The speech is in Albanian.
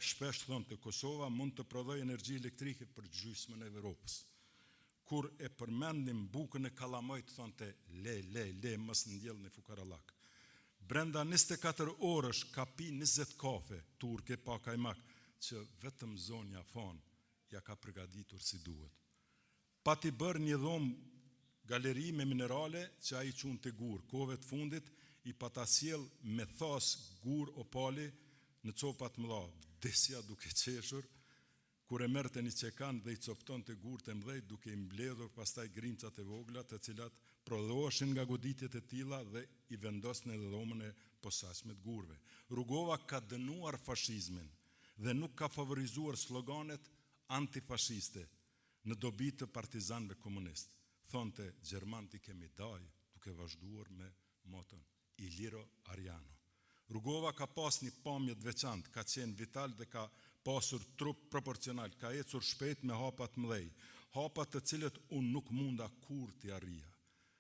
shpesh thonë të Kosova mund të prodhoj energji elektrike për gjysmën e Evropës. Kur e përmendim bukën e Kalamojt, thonë të le, mës ndjellë në fukarallak. Brenda 24 orësh ka pi 20 kafe, turke, pa kajmak, që vetëm zonja Fan ja ka përgatitur si duhet. Pa t'i bërë një dhomë galeri me minerale që a i qunë të gur, kove të fundit i pata sjell me thas gur opali në copat mëdha, vdesja duke qeshur, kur e merte një qekan dhe i copton të gur të mdhej duke i mbledhur pastaj grimcat e vogla të cilat prodhoheshin nga goditjet e tilla dhe i vendosnin në dhomën e posaçme të gurve. Rugova ka dënuar fashizmin dhe nuk ka favorizuar sloganet antifashiste në dobi të partizanëve komunistë. Thonte Gjermant i kemi daj, duke vazhduar me moton Iliro Ariano. Rugova ka pas një pamje të veçantë, ka qenë vital dhe ka pasur trup proporcional, ka ecur shpejt me hapat mëdhej, hapat të cilët unë nuk munda kur t'i arrija.